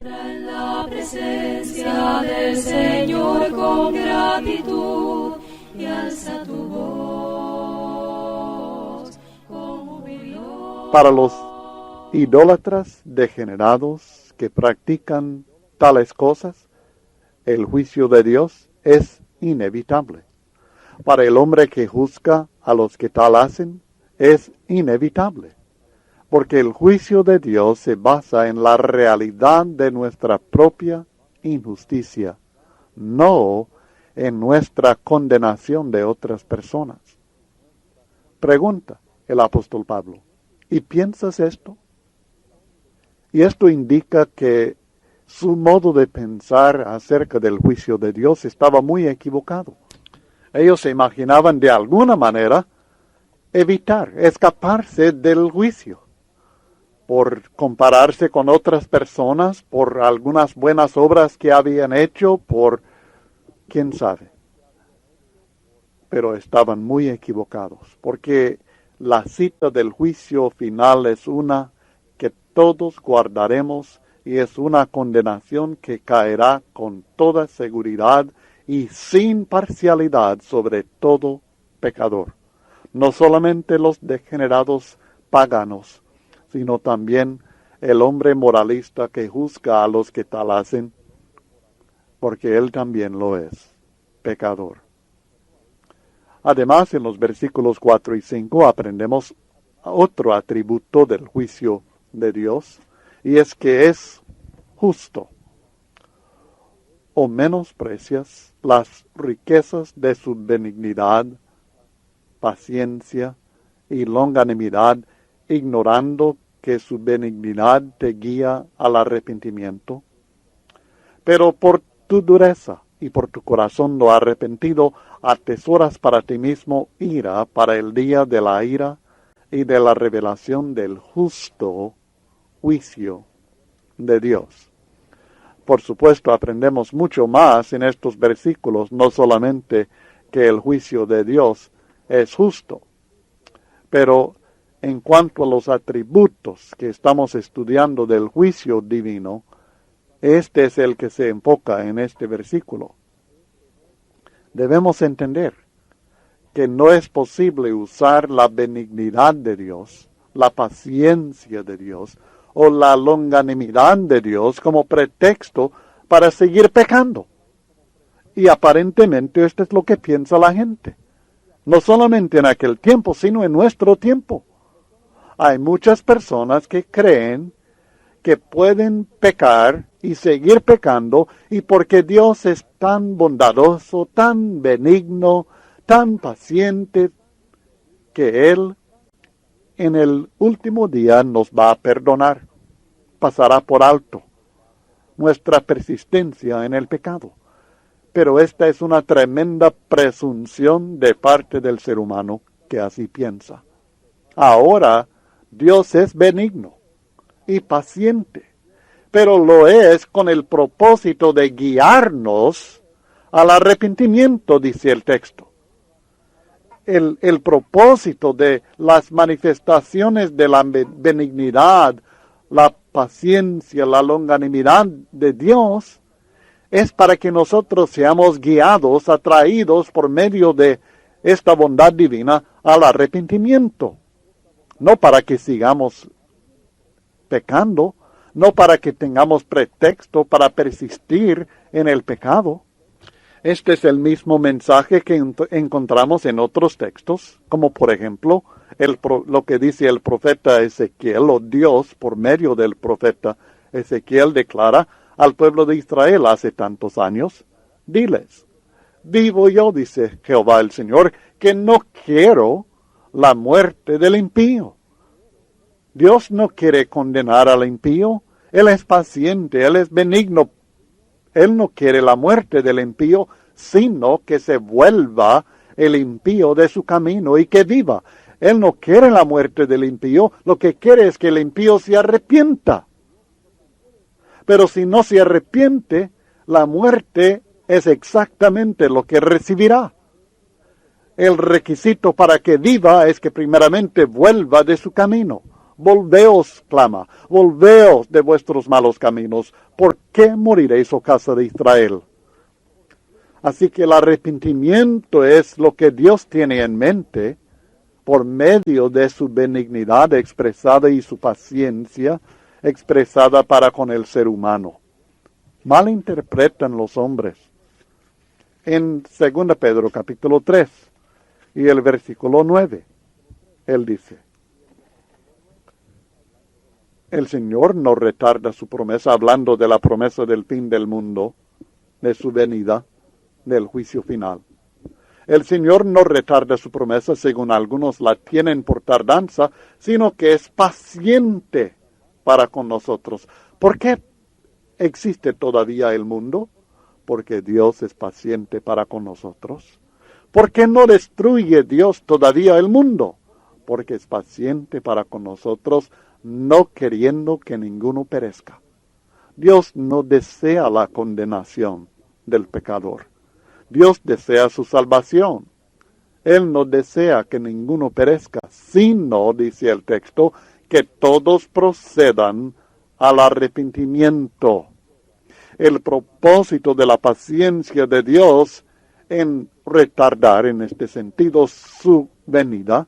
En la presencia del Señor con gratitud y alza tu voz con jubiloso. Para los idólatras degenerados que practican tales cosas, el juicio de Dios es inevitable. Para el hombre que juzga a los que tal hacen, es inevitable, porque el juicio de Dios se basa en la realidad de nuestra propia injusticia, no en nuestra condenación de otras personas. Pregunta el apóstol Pablo, ¿y piensas esto? Y esto indica que su modo de pensar acerca del juicio de Dios estaba muy equivocado. Ellos se imaginaban de alguna manera escaparse del juicio, por compararse con otras personas, por algunas buenas obras que habían hecho, por quién sabe. Pero estaban muy equivocados, porque la cita del juicio final es una que todos guardaremos y es una condenación que caerá con toda seguridad y sin parcialidad sobre todo pecador. No solamente los degenerados paganos, sino también el hombre moralista que juzga a los que tal hacen, porque él también lo es, pecador. Además, en los versículos 4 y 5 aprendemos otro atributo del juicio de Dios, y es que es justo. O menosprecias las riquezas de su benignidad, paciencia y longanimidad, ignorando que su benignidad te guía al arrepentimiento. Pero por tu dureza y por tu corazón no arrepentido, atesoras para ti mismo ira para el día de la ira y de la revelación del justo juicio de Dios. Por supuesto, aprendemos mucho más en estos versículos, no solamente que el juicio de Dios es justo, pero en cuanto a los atributos que estamos estudiando del juicio divino, este es el que se enfoca en este versículo. Debemos entender que no es posible usar la benignidad de Dios, la paciencia de Dios o la longanimidad de Dios como pretexto para seguir pecando. Y aparentemente esto es lo que piensa la gente. No solamente en aquel tiempo, sino en nuestro tiempo. Hay muchas personas que creen que pueden pecar y seguir pecando, y porque Dios es tan bondadoso, tan benigno, tan paciente, que Él en el último día nos va a perdonar, pasará por alto nuestra persistencia en el pecado. Pero esta es una tremenda presunción de parte del ser humano que así piensa. Ahora, Dios es benigno y paciente, pero lo es con el propósito de guiarnos al arrepentimiento, dice el texto. El propósito de las manifestaciones de la benignidad, la paciencia, la longanimidad de Dios, es para que nosotros seamos guiados, atraídos por medio de esta bondad divina al arrepentimiento. No para que sigamos pecando, no para que tengamos pretexto para persistir en el pecado. Este es el mismo mensaje que encontramos en otros textos, como por ejemplo lo que dice el profeta Ezequiel, o Dios por medio del profeta Ezequiel declara al pueblo de Israel hace tantos años: diles, vivo yo, dice Jehová el Señor, que no quiero la muerte del impío. Dios no quiere condenar al impío, Él es paciente, Él es benigno. Él no quiere la muerte del impío, sino que se vuelva el impío de su camino y que viva. Él no quiere la muerte del impío, lo que quiere es que el impío se arrepienta. Pero si no se arrepiente, la muerte es exactamente lo que recibirá. El requisito para que viva es que primeramente vuelva de su camino, Volveos, clama, volveos de vuestros malos caminos. ¿Por qué moriréis, oh casa de Israel? Así que el arrepentimiento es lo que Dios tiene en mente por medio de su benignidad expresada y su paciencia expresada para con el ser humano. Malinterpretan los hombres. En 2 Pedro capítulo 3 y el versículo 9, él dice, el Señor no retarda su promesa, hablando de la promesa del fin del mundo, de su venida, del juicio final. El Señor no retarda su promesa, según algunos la tienen por tardanza, sino que es paciente para con nosotros. ¿Por qué existe todavía el mundo? Porque Dios es paciente para con nosotros. ¿Por qué no destruye Dios todavía el mundo? Porque es paciente para con nosotros, no queriendo que ninguno perezca. Dios no desea la condenación del pecador. Dios desea su salvación. Él no desea que ninguno perezca, sino, dice el texto, que todos procedan al arrepentimiento. El propósito de la paciencia de Dios en retardar en este sentido su venida,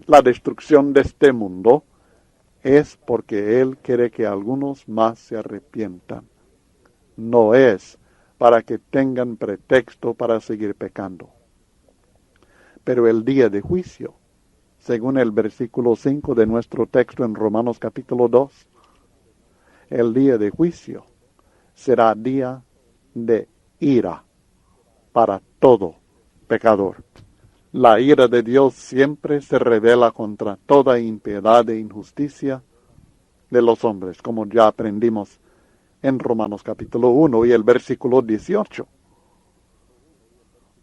la destrucción de este mundo, es porque Él quiere que algunos más se arrepientan. No es para que tengan pretexto para seguir pecando. Pero el día de juicio, según el versículo 5 de nuestro texto en Romanos capítulo 2, el día de juicio será día de ira para todo pecador. La ira de Dios siempre se revela contra toda impiedad e injusticia de los hombres, como ya aprendimos en Romanos capítulo 1 y el versículo 18.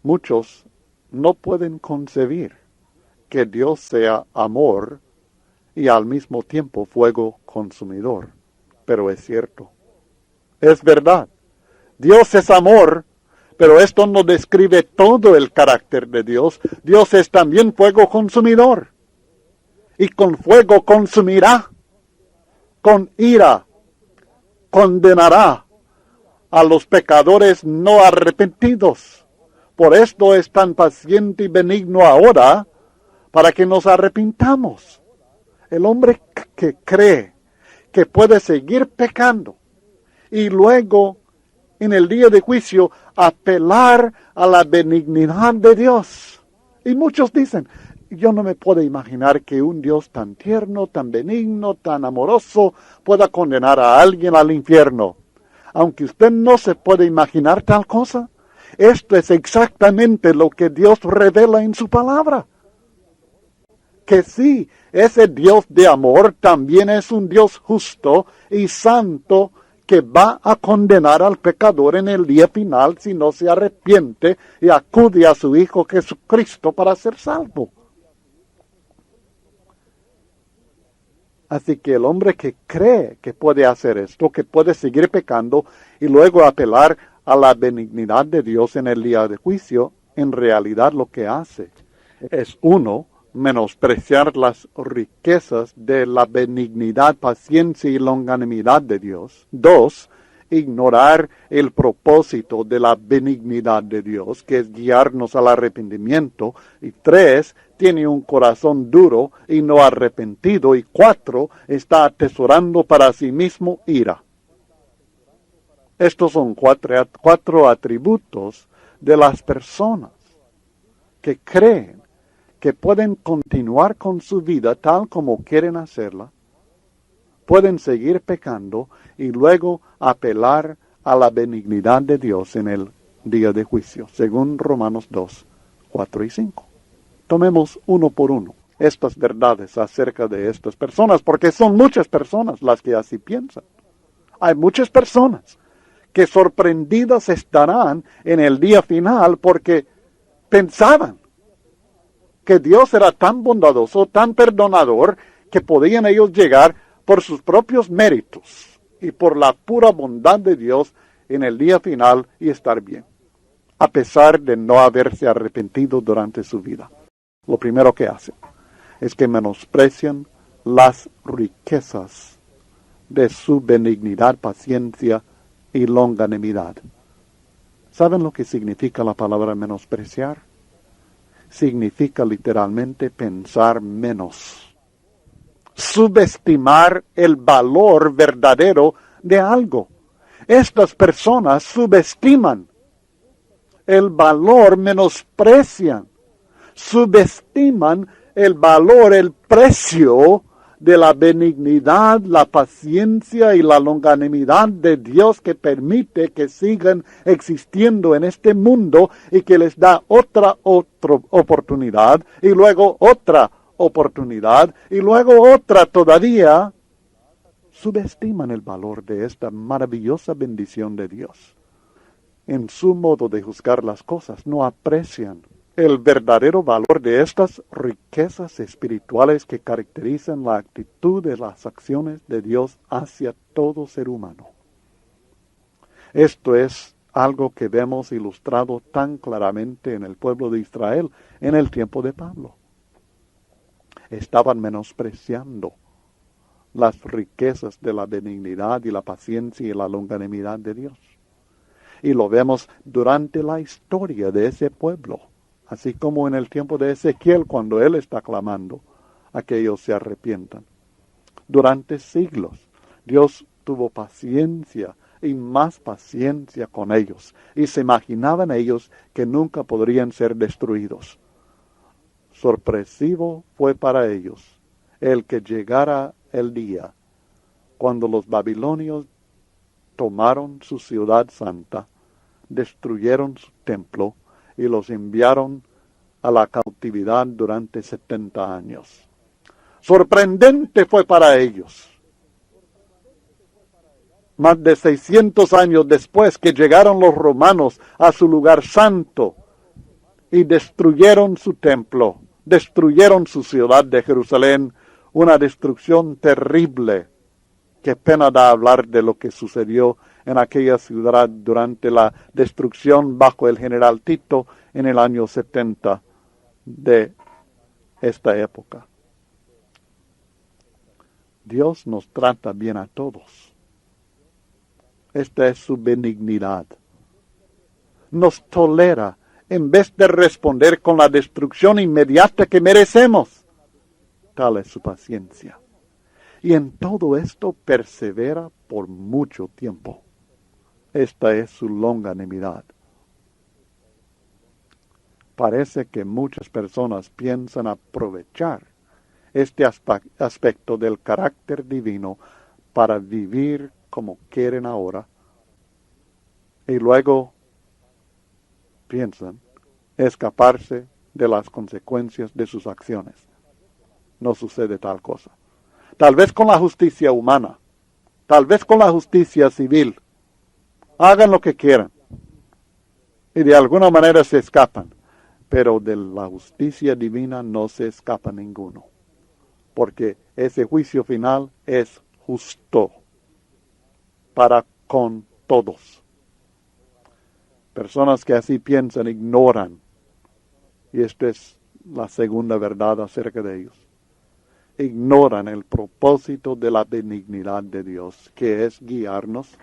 Muchos no pueden concebir que Dios sea amor y al mismo tiempo fuego consumidor, pero es cierto. Es verdad. Dios es amor, pero esto no describe todo el carácter de Dios. Dios es también fuego consumidor. Y con fuego consumirá, con ira condenará a los pecadores no arrepentidos. Por esto es tan paciente y benigno ahora, para que nos arrepintamos. El hombre que cree que puede seguir pecando y luego en el día de juicio apelar a la benignidad de Dios. Y muchos dicen, yo no me puedo imaginar que un Dios tan tierno, tan benigno, tan amoroso pueda condenar a alguien al infierno. Aunque usted no se puede imaginar tal cosa, esto es exactamente lo que Dios revela en su palabra. Que sí, ese Dios de amor también es un Dios justo y santo que va a condenar al pecador en el día final si no se arrepiente y acude a su Hijo Jesucristo para ser salvo. Así que el hombre que cree que puede hacer esto, que puede seguir pecando y luego apelar a la benignidad de Dios en el día de juicio, en realidad lo que hace es, uno, menospreciar las riquezas de la benignidad, paciencia y longanimidad de Dios. 2, ignorar el propósito de la benignidad de Dios, que es guiarnos al arrepentimiento. Y 3, tiene un corazón duro y no arrepentido. Y 4, está atesorando para sí mismo ira. Estos son cuatro atributos de las personas que creen que pueden continuar con su vida tal como quieren hacerla, pueden seguir pecando y luego apelar a la benignidad de Dios en el día de juicio, según Romanos 2, 4 y 5. Tomemos uno por uno estas verdades acerca de estas personas, porque son muchas personas las que así piensan. Hay muchas personas que sorprendidas estarán en el día final porque pensaban que Dios era tan bondadoso, tan perdonador, que podían ellos llegar por sus propios méritos y por la pura bondad de Dios en el día final y estar bien, a pesar de no haberse arrepentido durante su vida. Lo primero que hacen es que menosprecian las riquezas de su benignidad, paciencia y longanimidad. ¿Saben lo que significa la palabra menospreciar? Significa literalmente pensar menos. Subestimar el valor verdadero de algo. Estas personas subestiman el valor, menosprecian, subestiman el valor, el precio de la benignidad, la paciencia y la longanimidad de Dios, que permite que sigan existiendo en este mundo y que les da otra oportunidad y luego otra oportunidad y luego otra todavía. Subestiman el valor de esta maravillosa bendición de Dios. En su modo de juzgar las cosas, no aprecian el verdadero valor de estas riquezas espirituales que caracterizan la actitud de las acciones de Dios hacia todo ser humano. Esto es algo que vemos ilustrado tan claramente en el pueblo de Israel en el tiempo de Pablo. Estaban menospreciando las riquezas de la benignidad y la paciencia y la longanimidad de Dios. Y lo vemos durante la historia de ese pueblo, así como en el tiempo de Ezequiel, cuando él está clamando a que ellos se arrepientan. Durante siglos, Dios tuvo paciencia y más paciencia con ellos, y se imaginaban ellos que nunca podrían ser destruidos. Sorpresivo fue para ellos el que llegara el día cuando los babilonios tomaron su ciudad santa, destruyeron su templo y los enviaron a la cautividad durante 70 años. Sorprendente fue para ellos. Más de 600 años después que llegaron los romanos a su lugar santo y destruyeron su templo, destruyeron su ciudad de Jerusalén, una destrucción terrible. Qué pena da hablar de lo que sucedió en aquella ciudad durante la destrucción bajo el general Tito en el año 70 de esta época. Dios nos trata bien a todos. Esta es su benignidad. Nos tolera en vez de responder con la destrucción inmediata que merecemos. Tal es su paciencia. Y en todo esto persevera por mucho tiempo. Esta es su longanimidad. Parece que muchas personas piensan aprovechar este aspecto del carácter divino para vivir como quieren ahora, y luego piensan escaparse de las consecuencias de sus acciones. No sucede tal cosa. Tal vez con la justicia humana, tal vez con la justicia civil, hagan lo que quieran y de alguna manera se escapan, pero de la justicia divina no se escapa ninguno, porque ese juicio final es justo para con todos. Personas que así piensan ignoran, y esta es la segunda verdad acerca de ellos, ignoran el propósito de la benignidad de Dios, que es guiarnos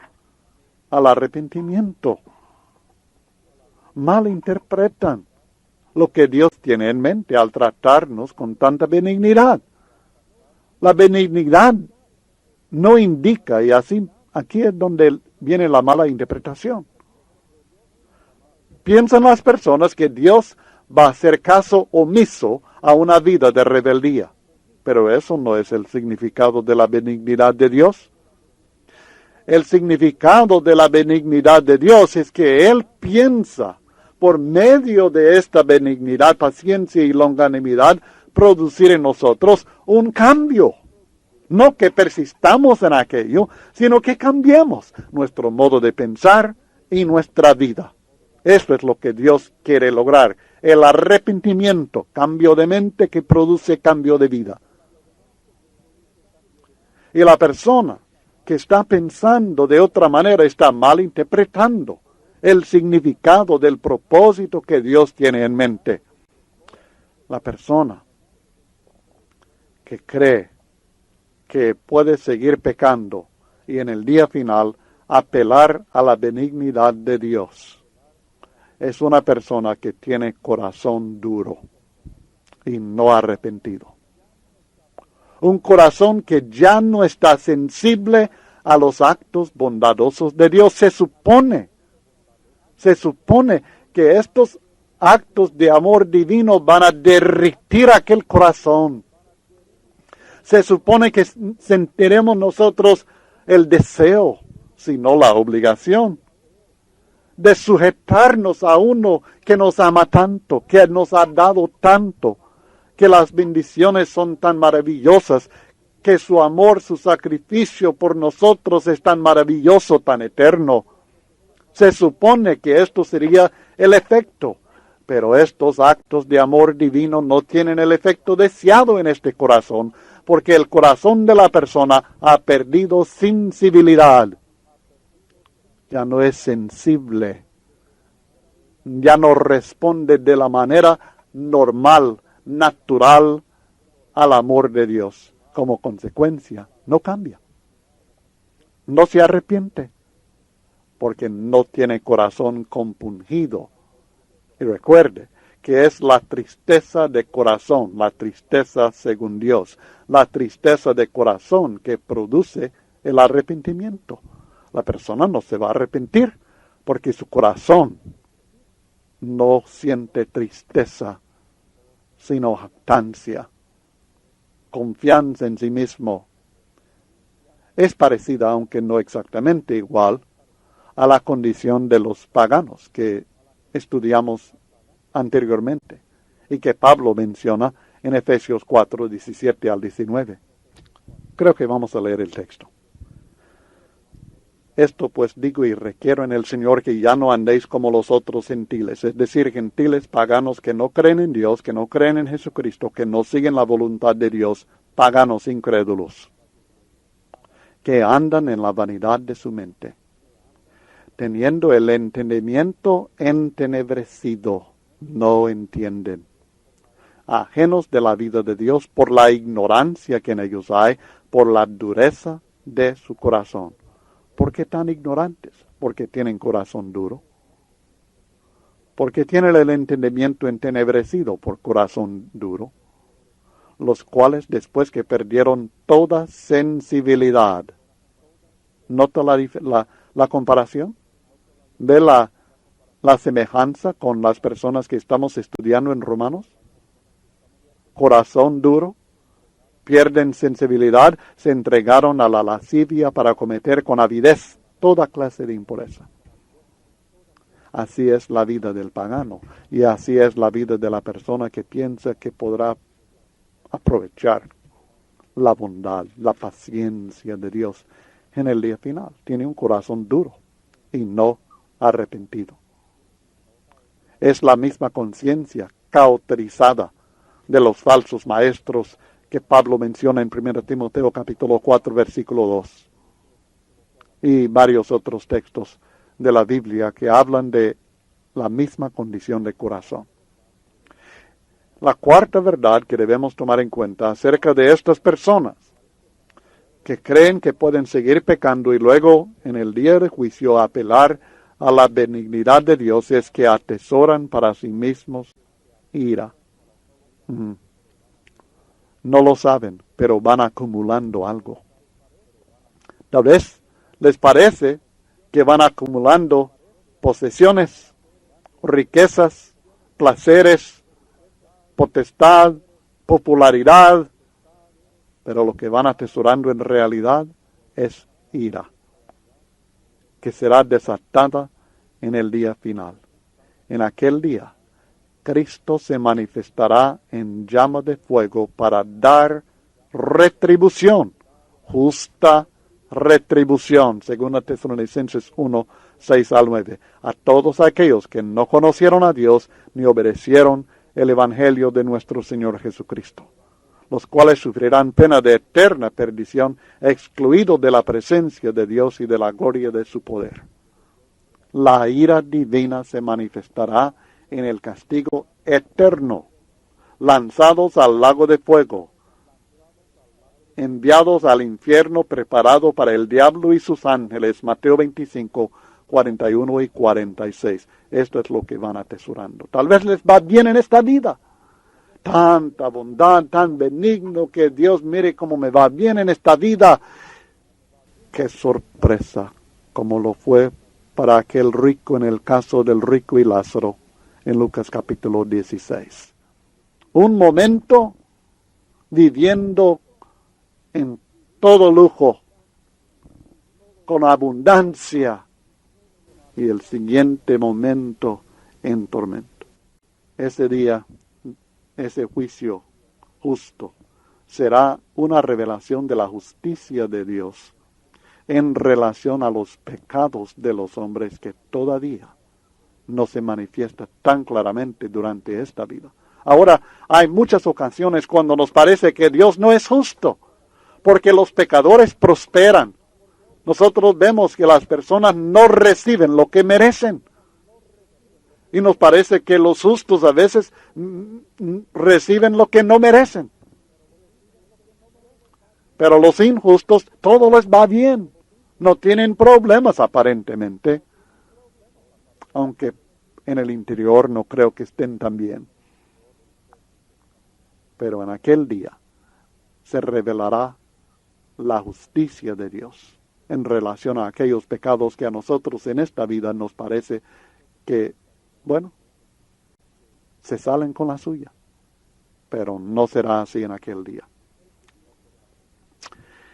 al arrepentimiento. Malinterpretan lo que Dios tiene en mente al tratarnos con tanta benignidad. La benignidad no indica, y así aquí es donde viene la mala interpretación. Piensan las personas que Dios va a hacer caso omiso a una vida de rebeldía, pero eso no es el significado de la benignidad de Dios. El significado de la benignidad de Dios es que Él piensa, por medio de esta benignidad, paciencia y longanimidad, producir en nosotros un cambio. No que persistamos en aquello, sino que cambiemos nuestro modo de pensar y nuestra vida. Esto es lo que Dios quiere lograr, el arrepentimiento, cambio de mente que produce cambio de vida. Y la persona que está pensando de otra manera está malinterpretando el significado del propósito que Dios tiene en mente. La persona que cree que puede seguir pecando y en el día final apelar a la benignidad de Dios es una persona que tiene corazón duro y no arrepentido. Un corazón que ya no está sensible a los actos bondadosos de Dios. Se supone que estos actos de amor divino van a derretir aquel corazón. Se supone que sentiremos nosotros el deseo, si no la obligación, de sujetarnos a uno que nos ama tanto, que nos ha dado tanto, que las bendiciones son tan maravillosas, que su amor, su sacrificio por nosotros es tan maravilloso, tan eterno. Se supone que esto sería el efecto, pero estos actos de amor divino no tienen el efecto deseado en este corazón, porque el corazón de la persona ha perdido sensibilidad. Ya no es sensible, ya no responde de la manera normal, natural al amor de Dios. Como consecuencia, no cambia, no se arrepiente, porque no tiene corazón compungido. Y recuerde que es la tristeza de corazón, la tristeza según Dios, la tristeza de corazón que produce el arrepentimiento. La persona no se va a arrepentir porque su corazón no siente tristeza, sino jactancia, confianza en sí mismo. Es parecida, aunque no exactamente igual, a la condición de los paganos que estudiamos anteriormente y que Pablo menciona en Efesios 4, 17 al 19. Creo que vamos a leer el texto. Esto pues digo y requiero en el Señor que ya no andéis como los otros gentiles, es decir, gentiles paganos que no creen en Dios, que no creen en Jesucristo, que no siguen la voluntad de Dios, paganos incrédulos, que andan en la vanidad de su mente, teniendo el entendimiento entenebrecido, no entienden, ajenos de la vida de Dios por la ignorancia que en ellos hay, por la dureza de su corazón. ¿Por qué tan ignorantes? Porque tienen corazón duro. Porque tienen el entendimiento entenebrecido por corazón duro. Los cuales después que perdieron toda sensibilidad. ¿Nota la comparación? ¿Ve la semejanza con las personas que estamos estudiando en Romanos? Corazón duro. Pierden sensibilidad, se entregaron a la lascivia para cometer con avidez toda clase de impureza. Así es la vida del pagano y así es la vida de la persona que piensa que podrá aprovechar la bondad, la paciencia de Dios en el día final. Tiene un corazón duro y no arrepentido. Es la misma conciencia cauterizada de los falsos maestros que Pablo menciona en 1 Timoteo capítulo 4 versículo 2 y varios otros textos de la Biblia que hablan de la misma condición de corazón. La cuarta verdad que debemos tomar en cuenta acerca de estas personas que creen que pueden seguir pecando y luego en el día de juicio apelar a la benignidad de Dios es que atesoran para sí mismos ira. No lo saben, pero van acumulando algo. Tal vez les parece que van acumulando posesiones, riquezas, placeres, potestad, popularidad, pero lo que van atesorando en realidad es ira, que será desatada en el día final. En aquel día, Cristo se manifestará en llama de fuego para dar retribución, justa retribución, según Tesalonicenses 1, 6 al 9, a todos aquellos que no conocieron a Dios ni obedecieron el Evangelio de nuestro Señor Jesucristo, los cuales sufrirán pena de eterna perdición, excluidos de la presencia de Dios y de la gloria de su poder. La ira divina se manifestará en el castigo eterno, lanzados al lago de fuego, enviados al infierno preparado para el diablo y sus ángeles. Mateo 25, 41 y 46. Esto es lo que van atesorando. Tal vez les va bien en esta vida. Tanta bondad, tan benigno, que Dios mire cómo me va bien en esta vida. Qué sorpresa, como lo fue para aquel rico en el caso del rico y Lázaro en Lucas capítulo 16. Un momento viviendo en todo lujo, con abundancia, y el siguiente momento en tormento. Ese día, ese juicio justo, será una revelación de la justicia de Dios en relación a los pecados de los hombres que todavía no se manifiesta tan claramente durante esta vida. Ahora, hay muchas ocasiones cuando nos parece que Dios no es justo, porque los pecadores prosperan. Nosotros vemos que las personas no reciben lo que merecen. Y nos parece que los justos a veces reciben lo que no merecen. Pero los injustos, todo les va bien. No tienen problemas aparentemente. Aunque en el interior no creo que estén tan bien. Pero en aquel día se revelará la justicia de Dios en relación a aquellos pecados que a nosotros en esta vida nos parece que, bueno, se salen con la suya. Pero no será así en aquel día.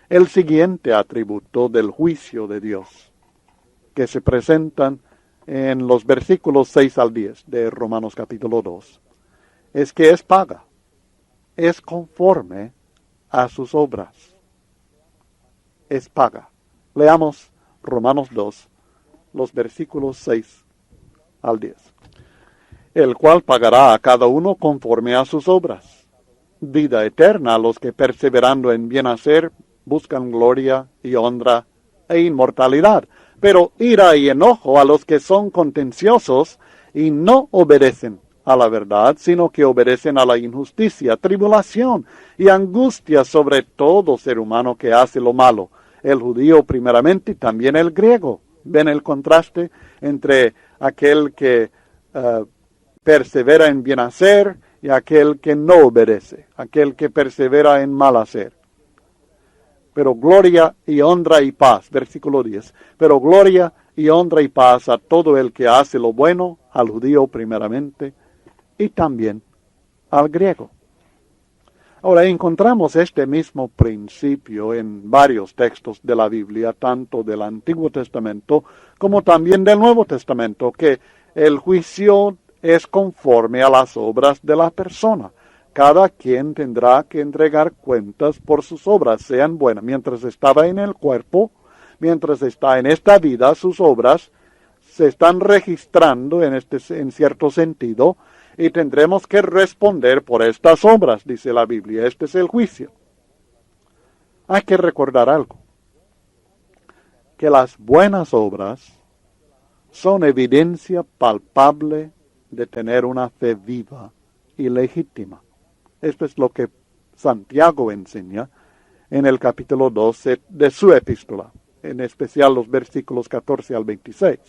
El siguiente atributo del juicio de Dios, que se presentan en los versículos 6 al 10 de Romanos capítulo 2, es que es paga, es conforme a sus obras. Es paga. Leamos Romanos 2, los versículos 6 al 10. El cual pagará a cada uno conforme a sus obras. Vida eterna a los que perseverando en bien hacer buscan gloria y honra e inmortalidad. Pero ira y enojo a los que son contenciosos y no obedecen a la verdad, sino que obedecen a la injusticia, tribulación y angustia sobre todo ser humano que hace lo malo, el judío primeramente y también el griego. ¿Ven el contraste entre aquel que persevera en bien hacer y aquel que no obedece, aquel que persevera en mal hacer? Pero gloria y honra y paz, versículo 10, pero gloria y honra y paz a todo el que hace lo bueno, al judío primeramente y también al griego. Ahora encontramos este mismo principio en varios textos de la Biblia, tanto del Antiguo Testamento como también del Nuevo Testamento, que el juicio es conforme a las obras de la persona. Cada quien tendrá que entregar cuentas por sus obras, sean buenas. Mientras estaba en el cuerpo, mientras está en esta vida, sus obras se están registrando en cierto sentido, y tendremos que responder por estas obras, dice la Biblia. Este es el juicio. Hay que recordar algo, que las buenas obras son evidencia palpable de tener una fe viva y legítima. Esto es lo que Santiago enseña en el capítulo 12 de su epístola, en especial los versículos 14 al 26.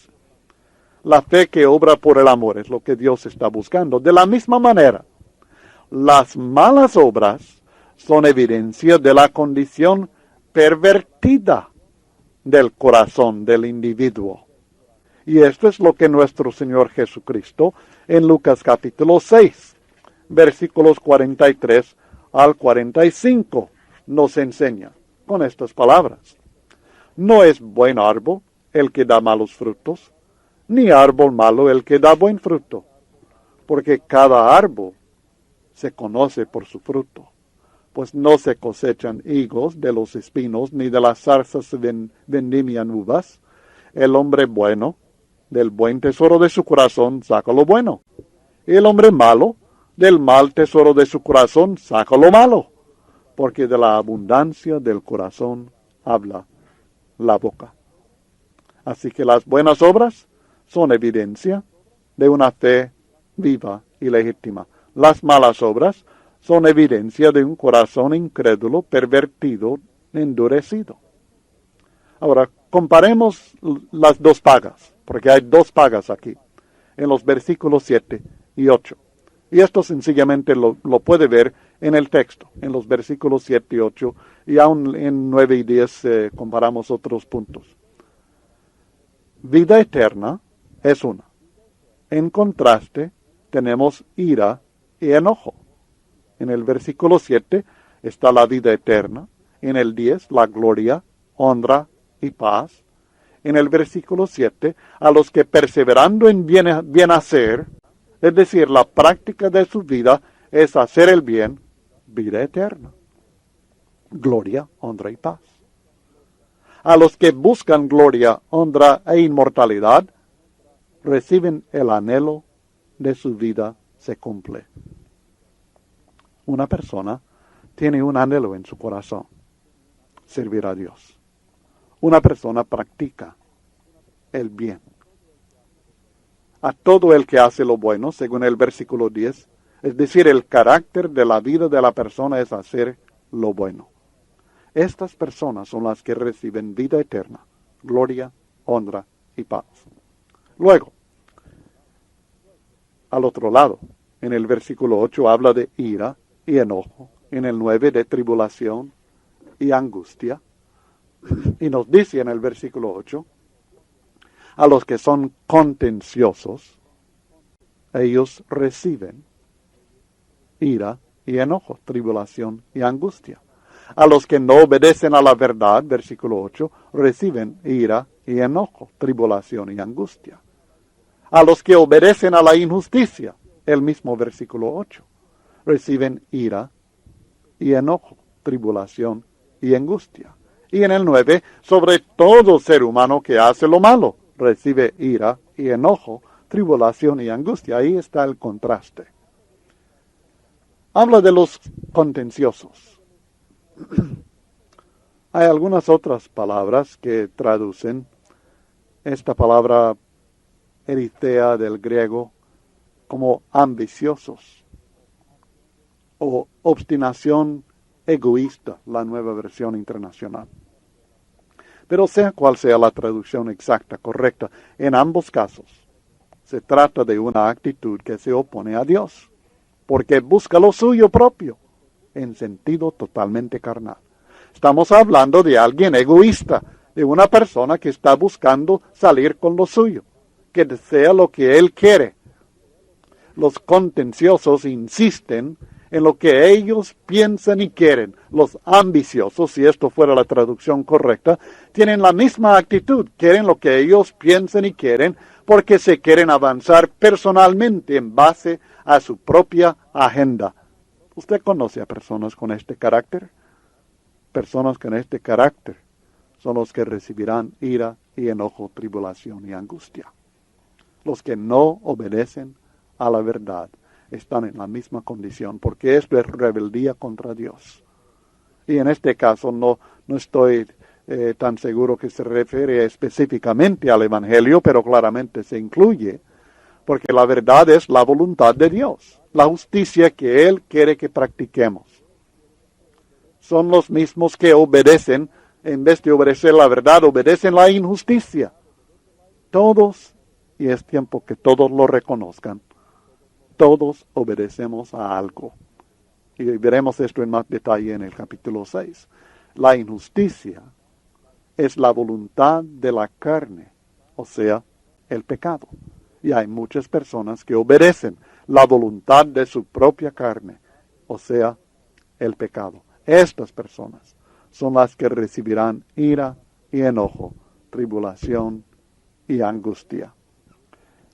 La fe que obra por el amor es lo que Dios está buscando. De la misma manera, las malas obras son evidencia de la condición pervertida del corazón del individuo. Y esto es lo que nuestro Señor Jesucristo en Lucas capítulo 6, versículos 43 al 45 nos enseña con estas palabras. No es buen árbol el que da malos frutos, ni árbol malo el que da buen fruto, porque cada árbol se conoce por su fruto, pues no se cosechan higos de los espinos, ni de las zarzas se vendimian uvas. El hombre bueno, del buen tesoro de su corazón, saca lo bueno, y el hombre malo, del mal tesoro de su corazón, saca lo malo, porque de la abundancia del corazón habla la boca. Así que las buenas obras son evidencia de una fe viva y legítima. Las malas obras son evidencia de un corazón incrédulo, pervertido, endurecido. Ahora, comparemos las dos pagas, porque hay dos pagas aquí, en los versículos 7 y 8. Y esto sencillamente lo puede ver en el texto, en los versículos 7 y 8, y aún en 9 y 10 comparamos otros puntos. Vida eterna es una. En contraste, tenemos ira y enojo. En el versículo 7 está la vida eterna. En el 10, la gloria, honra y paz. En el versículo 7, a los que perseverando en bien hacer, es decir, la práctica de su vida es hacer el bien, vida eterna. Gloria, honra y paz. A los que buscan gloria, honra e inmortalidad, reciben el anhelo de su vida se cumple. Una persona tiene un anhelo en su corazón, servir a Dios. Una persona practica el bien. A todo el que hace lo bueno, según el versículo 10, es decir, el carácter de la vida de la persona es hacer lo bueno. Estas personas son las que reciben vida eterna, gloria, honra y paz. Luego, al otro lado, en el versículo 8 habla de ira y enojo, en el 9 de tribulación y angustia, y nos dice en el versículo 8, a los que son contenciosos, ellos reciben ira y enojo, tribulación y angustia. A los que no obedecen a la verdad, versículo 8, reciben ira y enojo, tribulación y angustia. A los que obedecen a la injusticia, el mismo versículo 8, reciben ira y enojo, tribulación y angustia. Y en el 9, sobre todo ser humano que hace lo malo, recibe ira y enojo, tribulación y angustia. Ahí está el contraste. Habla de los contenciosos. Hay algunas otras palabras que traducen esta palabra eritea del griego como ambiciosos o obstinación egoísta, la nueva versión internacional. Pero sea cual sea la traducción exacta, correcta, en ambos casos se trata de una actitud que se opone a Dios, porque busca lo suyo propio, en sentido totalmente carnal. Estamos hablando de alguien egoísta, de una persona que está buscando salir con lo suyo, que desea lo que él quiere. Los contenciosos insisten en lo que ellos piensan y quieren. Los ambiciosos, si esto fuera la traducción correcta, tienen la misma actitud, quieren lo que ellos piensan y quieren, porque se quieren avanzar personalmente en base a su propia agenda. ¿Usted conoce a personas con este carácter? Personas con este carácter son los que recibirán ira y enojo, tribulación y angustia. Los que no obedecen a la verdad están en la misma condición, porque esto es rebeldía contra Dios. Y en este caso no estoy tan seguro que se refiere específicamente al Evangelio, pero claramente se incluye, porque la verdad es la voluntad de Dios, la justicia que Él quiere que practiquemos. Son los mismos que obedecen, en vez de obedecer la verdad, obedecen la injusticia. Todos, y es tiempo que todos lo reconozcan, todos obedecemos a algo. Y veremos esto en más detalle en el capítulo 6. La injusticia es la voluntad de la carne, o sea, el pecado. Y hay muchas personas que obedecen la voluntad de su propia carne, o sea, el pecado. Estas personas son las que recibirán ira y enojo, tribulación y angustia.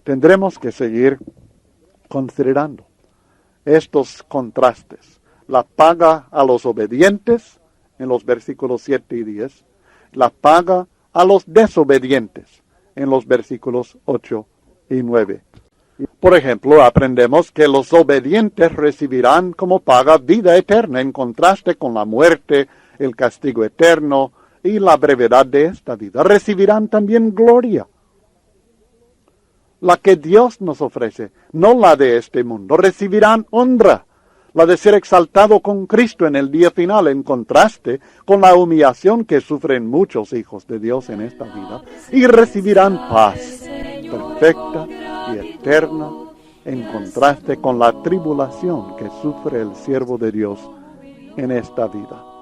Tendremos que seguir considerando estos contrastes. La paga a los obedientes, en los versículos 7 y 10, la paga a los desobedientes, en los versículos 8 y 9. Por ejemplo, aprendemos que los obedientes recibirán como paga vida eterna, en contraste con la muerte, el castigo eterno y la brevedad de esta vida. Recibirán también gloria, la que Dios nos ofrece, no la de este mundo. Recibirán honra, la de ser exaltado con Cristo en el día final, en contraste con la humillación que sufren muchos hijos de Dios en esta vida, y recibirán paz perfecta y eterna, en contraste con la tribulación que sufre el siervo de Dios en esta vida.